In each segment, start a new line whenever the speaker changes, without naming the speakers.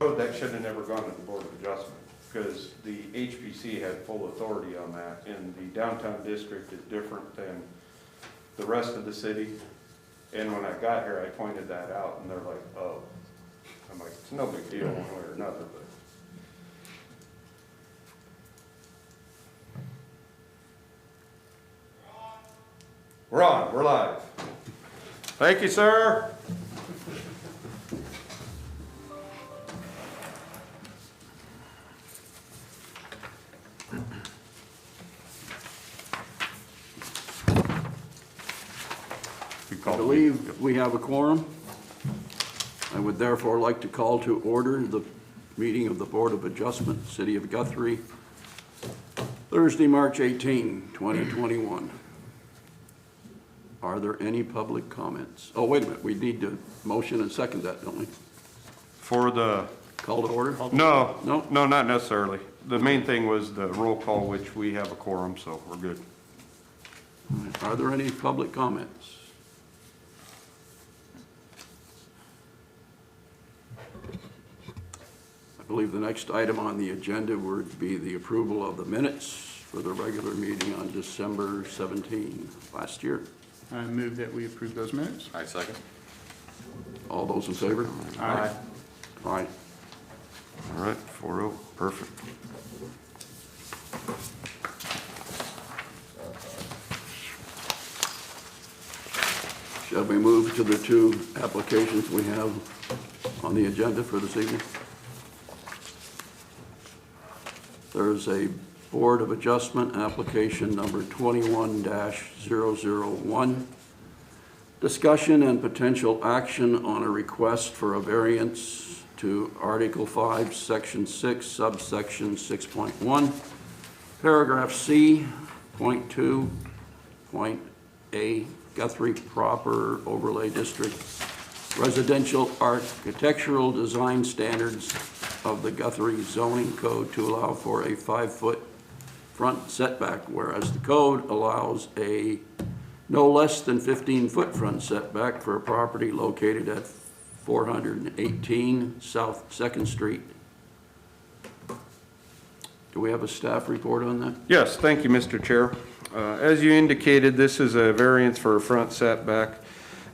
That should have never gone to the Board of Adjustment, because the HPC had full authority on that, and the downtown district is different than the rest of the city. And when I got here, I pointed that out, and they're like, oh. I'm like, it's no big deal one way or another, but. We're on, we're live. Thank you, sir.
I believe we have a quorum. I would therefore like to call to order the meeting of the Board of Adjustment, City of Guthrie, Thursday, March 18, 2021. Are there any public comments? Oh, wait a minute, we need to motion and second that, don't we?
For the
Call to order?
No, not necessarily. The main thing was the roll call, which we have a quorum, so we're good.
Are there any public comments? I believe the next item on the agenda would be the approval of the minutes for the regular meeting on December 17 last year.
I move that we approve those minutes.
I second.
All those in favor?
Aye.
Aye.
All right, 4-0, perfect.
Shall we move to the two applications we have on the agenda for this evening? There's a Board of Adjustment application number 21-001. Discussion and potential action on a request for a variance to Article 5, Section 6, subsection 6.1, paragraph C, point 2, point A, Guthrie proper overlay district, residential architectural design standards of the Guthrie zoning code to allow for a 5-foot front setback, whereas the code allows a no less than 15-foot front setback for a property located at 418 South 2nd Street. Do we have a staff report on that?
Yes, thank you, Mr. Chair. As you indicated, this is a variance for a front setback.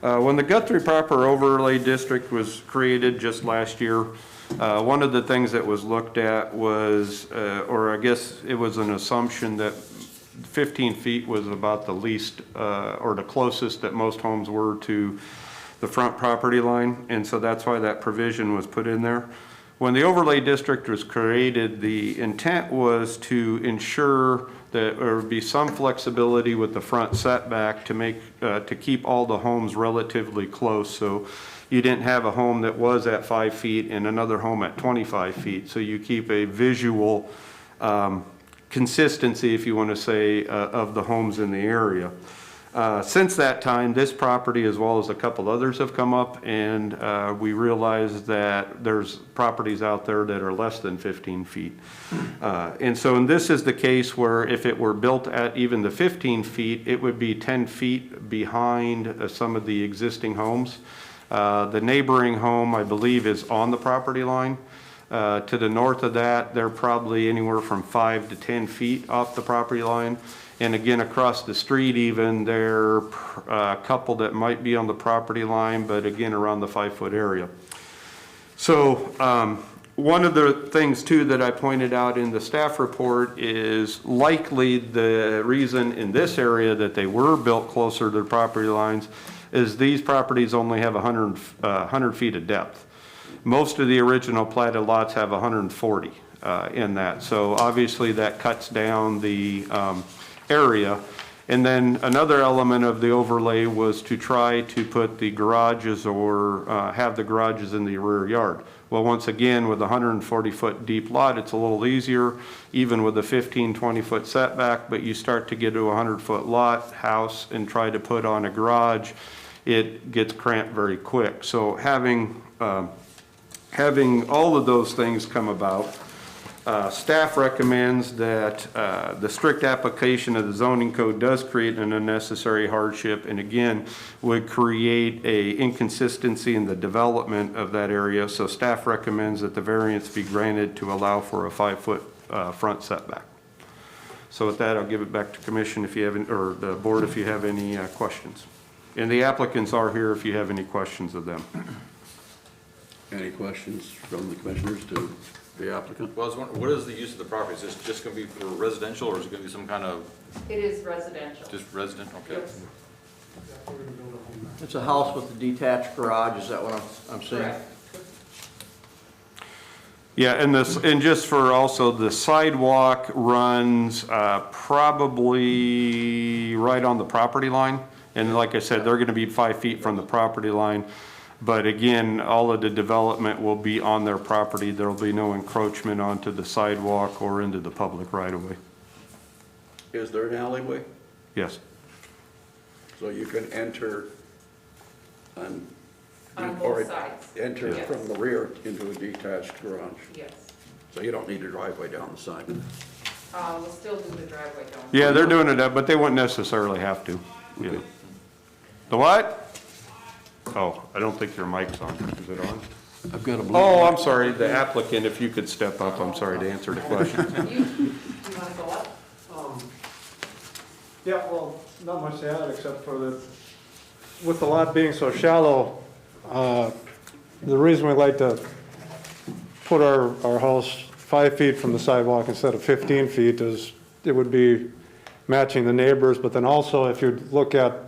When the Guthrie proper overlay district was created just last year, one of the things that was looked at was, or I guess it was an assumption that 15 feet was about the least or the closest that most homes were to the front property line, and so that's why that provision was put in there. When the overlay district was created, the intent was to ensure that there would be some flexibility with the front setback to make to keep all the homes relatively close, so you didn't have a home that was at 5 feet and another home at 25 feet, so you keep a visual consistency, if you want to say, of the homes in the area. Since that time, this property as well as a couple others have come up, and we realized that there's properties out there that are less than 15 feet. And so this is the case where if it were built at even the 15 feet, it would be 10 feet behind some of the existing homes. The neighboring home, I believe, is on the property line. To the north of that, they're probably anywhere from 5 to 10 feet off the property line. And again, across the street even, there are a couple that might be on the property line, but again, around the 5-foot area. So one of the things too that I pointed out in the staff report is likely the reason in this area that they were built closer to the property lines is these properties only have 100 feet of depth. Most of the original platted lots have 140 in that. So obviously that cuts down the area. And then another element of the overlay was to try to put the garages or have the garages in the rear yard. Well, once again, with a 140-foot deep lot, it's a little easier, even with a 15, 20-foot setback, but you start to get to a 100-foot lot, house, and try to put on a garage, it gets cramped very quick. So having all of those things come about, Staff recommends that the strict application of the zoning code does create an unnecessary hardship, and again, would create a inconsistency in the development of that area. So staff recommends that the variance be granted to allow for a 5-foot front setback. So with that, I'll give it back to commission if you have, or the board if you have any questions. And the applicants are here if you have any questions of them.
Any questions from the commissioners to the applicant?
Well, I was wondering, what is the use of the property? Is this just gonna be for residential, or is it gonna be some kind of,
It is residential.
just resident, okay?
Yes,
It's a house with a detached garage, is that what I'm saying?
correct.
Yeah, and this, and just for also, the sidewalk runs probably right on the property line. And like I said, they're gonna be 5 feet from the property line. But again, all of the development will be on their property. There'll be no encroachment onto the sidewalk or into the public right of way.
Is there an alleyway?
Yes.
So you can enter and.
On
or
both sides.
Enter
Yes.
from the rear into a detached garage.
Yes.
So you don't need a driveway down the side.
We'll still do the driveway down.
Yeah, they're doing it, but they wouldn't necessarily have to. Yeah.
Okay.
The what? Oh, I don't think your mic's on. Is it on?
I've got a blue.
Oh, I'm sorry, the applicant, if you could step up, I'm sorry to answer the question.
You wanna go up?
Yeah, well, not much to add except for that, with the lot being so shallow, the reason we like to put our house 5 feet from the sidewalk instead of 15 feet is it would be matching the neighbors, but then also if you look at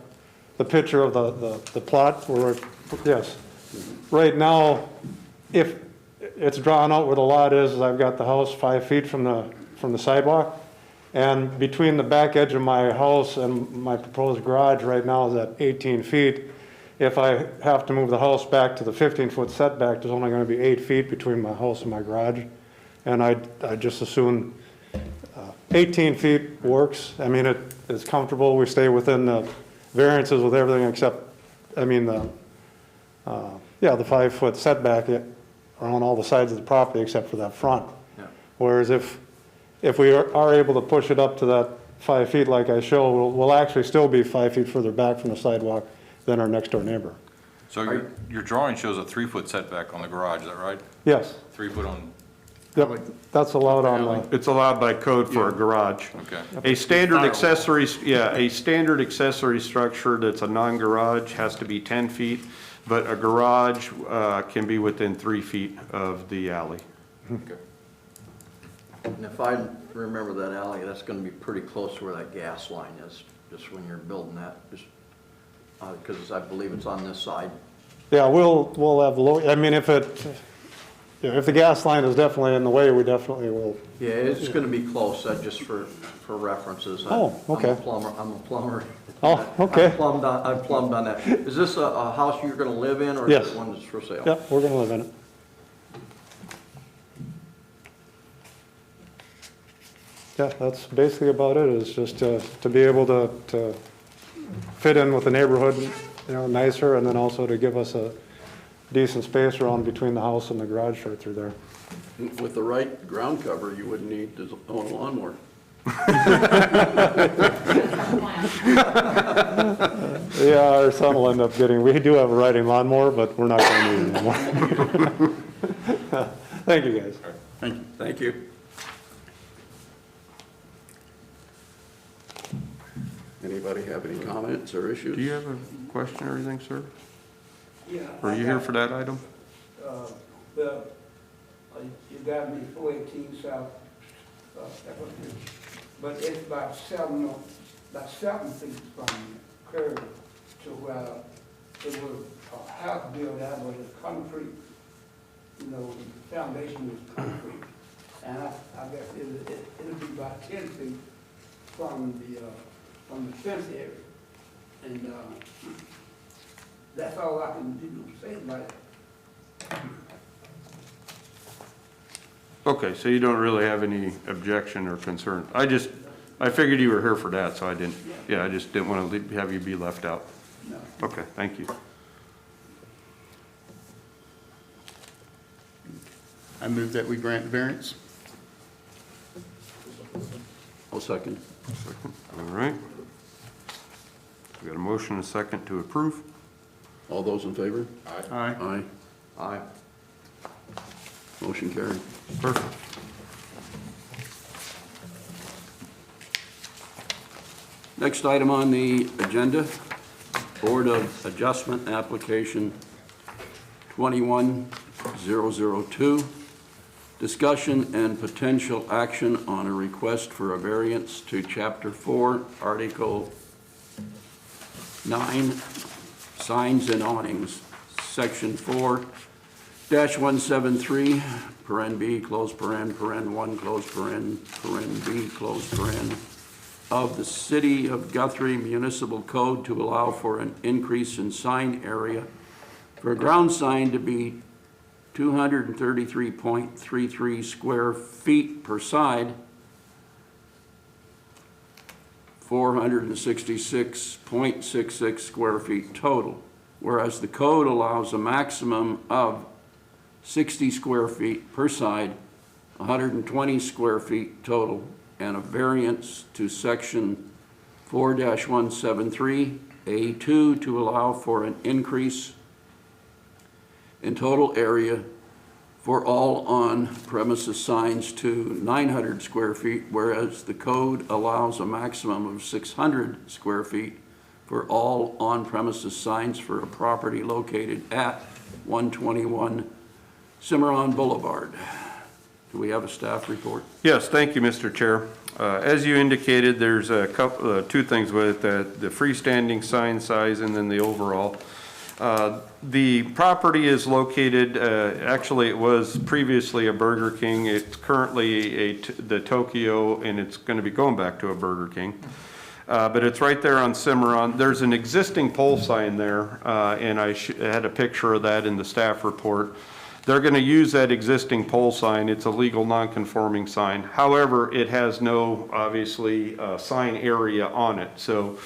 the picture of the plot where, yes, right now, if it's drawn out where the lot is, I've got the house 5 feet from the sidewalk. And between the back edge of my house and my proposed garage right now is at 18 feet. If I have to move the house back to the 15-foot setback, there's only going to be 8 feet between my house and my garage. And I just assume 18 feet works. I mean, it's comfortable. We stay within the variances with everything except, I mean, the 5-foot setback on all the sides of the property except for that front.
Yeah.
Whereas if we are able to push it up to that 5 feet like I show, we'll actually still be 5 feet further back from the sidewalk than our next door neighbor.
So your drawing shows a 3-foot setback on the garage, is that right?
Yes,
3 foot on,
yep, that's allowed on the,
It's allowed by code for a garage.
okay.
A standard accessory, a standard accessory structure that's a non-garage has to be 10 feet, but a garage can be within 3 feet of the alley.
Okay.
And if I remember that alley, that's gonna be pretty close to where that gas line is, just when you're building that, just, because I believe it's on this side.
yeah, we'll have low, I mean, if the gas line is definitely in the way, we definitely will.
Yeah, it's gonna be close, just for references.
Oh, okay.
I'm a plumber.
Oh, okay.
I've plumbed on that. Is this a house you're gonna live in, or is
Yes.
it one that's for sale?
Yeah, we're gonna live in it. Yeah, that's basically about it, is just to be able to fit in with the neighborhood, nicer, and then also to give us a decent space around between the house and the garage right through there.
With the right ground cover, you wouldn't need to own a lawnmower.
Yeah, our son will end up getting, we do have a riding lawnmower, but we're not gonna need it anymore. Thank you, guys.
Thank you. Thank you. Anybody have any comments or issues?
Do you have a question or anything, sir?
Yeah.
Are you here for that item?
You got me 418 South, Stafford, but it's about 7 feet from the curb to where it was a house built out with a concrete, the foundation was concrete. And I guess it'll be about 10 feet from the fence area. And that's all I can say about it.
Okay, so you don't really have any objection or concern? I figured you were here for that, so I didn't, I just didn't want to have you be left out.
No.
Okay, thank you.
I move that we grant the variance.
I'll second.
All right. We got a motion and a second to approve.
All those in favor?
Aye.
Aye.
Aye.
Motion carried.
Perfect.
Next item on the agenda, Board of Adjustment Application 21002. Discussion and potential action on a request for a variance to Chapter 4, Article 9, Signs and Awnings, Section 4-173, paren B, close paren 1, close paren B, close paren, of the City of Guthrie Municipal Code to allow for an increase in sign area for a ground sign to be 233.33 square feet per side, 466.66 square feet total, whereas the code allows a maximum of 60 square feet per side, 120 square feet total, and a variance to Section 4-173A2 to allow for an increase in total area for all on-premises signs to 900 square feet, whereas the code allows a maximum of 600 square feet for all on-premises signs for a property located at 121 Cimarron Boulevard. Do we have a staff report?
Yes, thank you, Mr. Chair. As you indicated, there's a couple, two things with it, the freestanding sign size and then the overall. The property is located, actually it was previously a Burger King. It's currently the Tokyo, and it's going to be going back to a Burger King. But it's right there on Cimarron. There's an existing pole sign there, and I had a picture of that in the staff report. They're going to use that existing pole sign. It's a legal non-conforming sign. However, it has no, obviously, sign area on it. So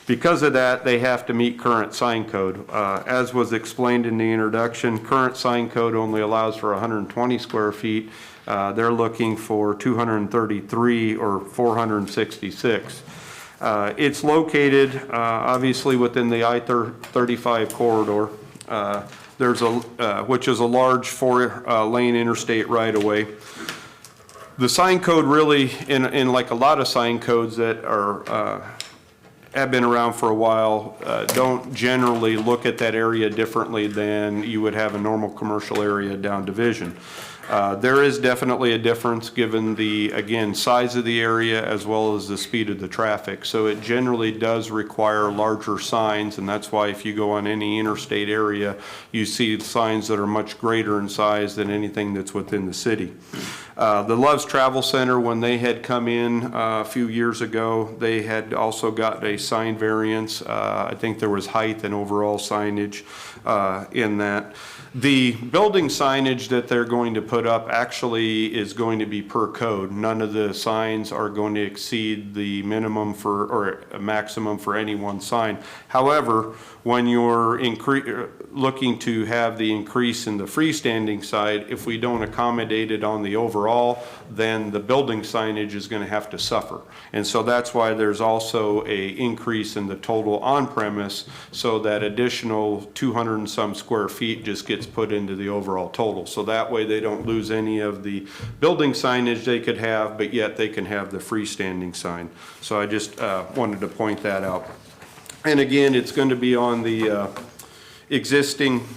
because of that, they have to meet current sign code. As was explained in the introduction, current sign code only allows for 120 square feet. They're looking for 233 or 466. It's located, obviously, within the I-35 corridor. There's which is a large four-lane interstate right-of-way. The sign code really, in like a lot of sign codes that are have been around for a while, don't generally look at that area differently than you would have a normal commercial area down Division. There is definitely a difference given the, again, size of the area as well as the speed of the traffic. So it generally does require larger signs, and that's why if you go on any interstate area, you see signs that are much greater in size than anything that's within the city. The Love's Travel Center, when they had come in a few years ago, they had also got a sign variance. I think there was height and overall signage in that. The building signage that they're going to put up actually is going to be per code. None of the signs are going to exceed the minimum for, or a maximum for any one sign. However, when you're looking to have the increase in the freestanding side, if we don't accommodate it on the overall, then the building signage is going to have to suffer. And so that's why there's also a increase in the total on-premise, so that additional 200 and some square feet just gets put into the overall total. So that way they don't lose any of the building signage they could have, but yet they can have the freestanding sign. So I just wanted to point that out. And again, it's going to be on the existing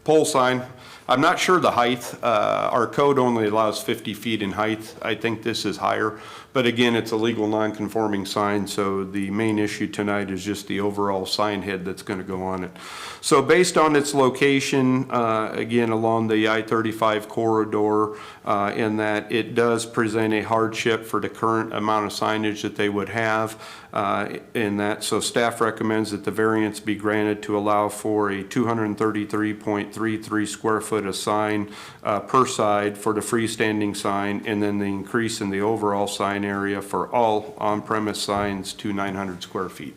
pole sign. I'm not sure the height. Our code only allows 50 feet in height. I think this is higher. But again, it's a legal non-conforming sign, so the main issue tonight is just the overall sign head that's going to go on it. So based on its location, again, along the I-35 corridor, in that it does present a hardship for the current amount of signage that they would have in that. So staff recommends that the variance be granted to allow for a 233.33 square foot of sign per side for the freestanding sign, and then the increase in the overall sign area for all on-premise signs to 900 square feet.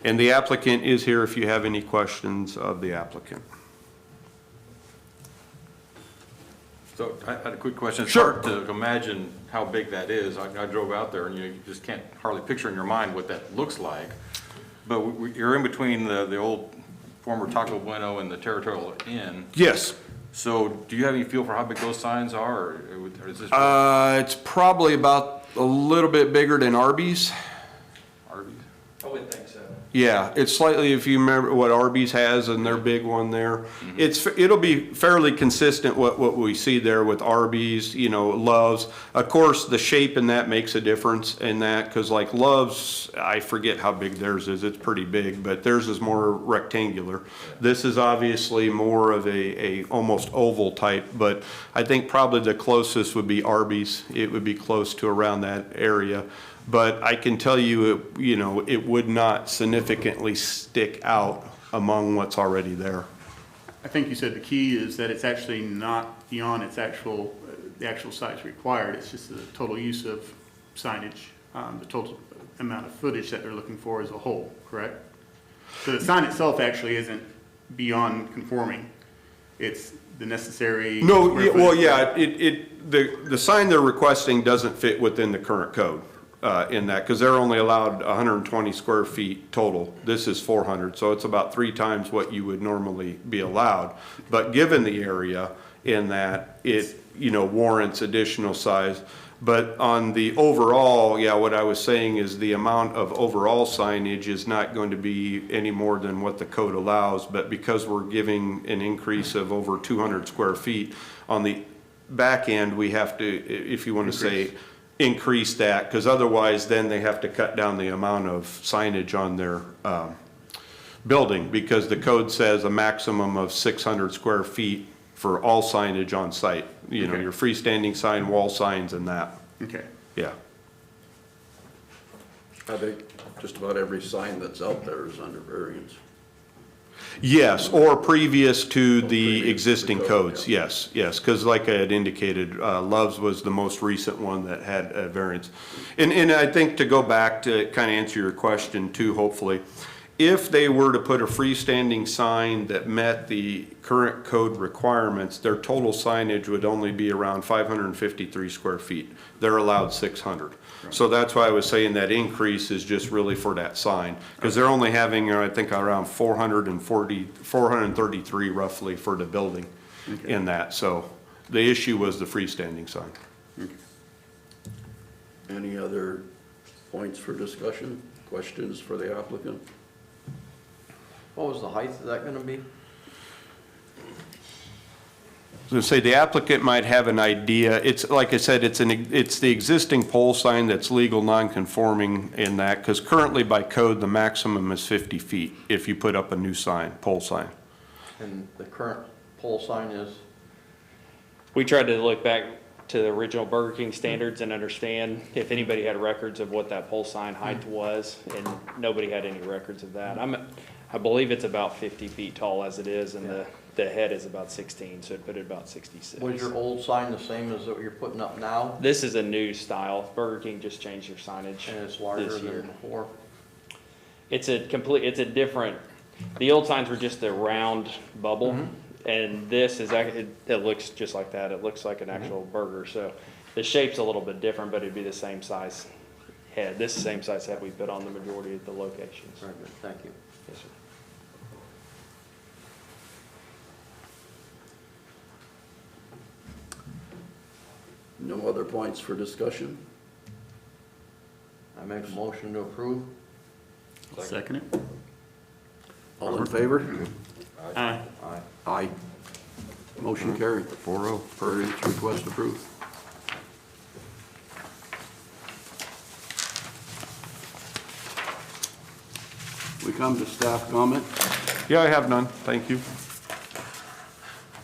And the applicant is here if you have any questions of the applicant.
So I had a quick question. It's
Sure.
hard to imagine how big that is. I drove out there and you just can't hardly picture in your mind what that looks like. But you're in between the old former Taco Bueno and the Territorial Inn.
Yes.
So do you have any feel for how big those signs are, or is this
It's probably about a little bit bigger than Arby's.
Arby's?
I would think so.
Yeah, it's slightly, if you remember what Arby's has and their big one there. It'll be fairly consistent what we see there with Arby's, Love's. Of course, the shape in that makes a difference in that, because like Love's, I forget how big theirs is, it's pretty big, but theirs is more rectangular. This is obviously more of a almost oval type, but I think probably the closest would be Arby's. It would be close to around that area. But I can tell you, it would not significantly stick out among what's already there.
I think you said the key is that it's actually not beyond its actual, the actual size required. It's just the total use of signage, the total amount of footage that they're looking for as a whole, correct? So the sign itself actually isn't beyond conforming. It's the necessary.
No,
square
well,
footage.
yeah, the sign they're requesting doesn't fit within the current code. In that, because they're only allowed 120 square feet total. This is 400, so it's about 3 times what you would normally be allowed. But given the area in that, it, warrants additional size. But on the overall, yeah, what I was saying is the amount of overall signage is not going to be any more than what the code allows. But because we're giving an increase of over 200 square feet, on the back end, we have to, if you want to say, increase that, because otherwise then they have to cut down the amount of signage on their building, because the code says a maximum of 600 square feet for all signage on site.
Okay.
Your freestanding sign, wall signs and that.
Okay.
Yeah.
I think just about every sign that's out there is under variance.
Yes, or previous to the
previous to
existing
the code,
codes,
yeah.
yes, because like I had indicated, Love's was the most recent one that had a variance. And I think to go back to kind of answer your question too, hopefully, if they were to put a freestanding sign that met the current code requirements, their total signage would only be around 553 square feet. They're allowed 600. So that's why I was saying that increase is just really for that sign, because they're only having, I think, around 433 roughly for the building in that. So the issue was the freestanding sign.
Any other points for discussion, questions for the applicant?
What was the height of that gonna be?
I was going to say, the applicant might have an idea. It's, like I said, it's the existing pole sign that's legal non-conforming in that, because currently by code, the maximum is 50 feet if you put up a new sign, pole sign.
And the current pole sign is?
We tried to look back to the original Burger King standards and understand if anybody had records of what that pole sign height was, and nobody had any records of that. I believe it's about 50 feet tall as it is, and the head is about 16, so it put it about 66.
Was your old sign the same as what you're putting up now?
This is a new style. Burger King just changed their signage
And it's larger
this year.
than before?
It's a different, the old signs were just a round bubble, and this is, it looks just like that. It looks like an actual burger, so the shape's a little bit different, but it'd be the same size head. This is the same size head we put on the majority of the locations.
Very good, thank you.
Yes, sir.
No other points for discussion?
I make a motion to approve.
Second it.
All in favor?
Aye.
Aye.
Aye. Motion carried. 4-0. Variance request approved. We come to staff comment.
Yeah, I have none. Thank you.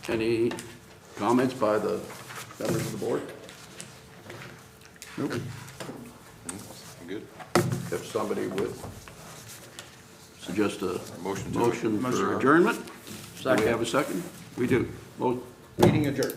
Any comments by the members of the board?
Good?
If somebody would suggest a
Motion to-
motion
Motion.
for adjournment? Do we
Second.
have a second? We do. Meeting adjourned.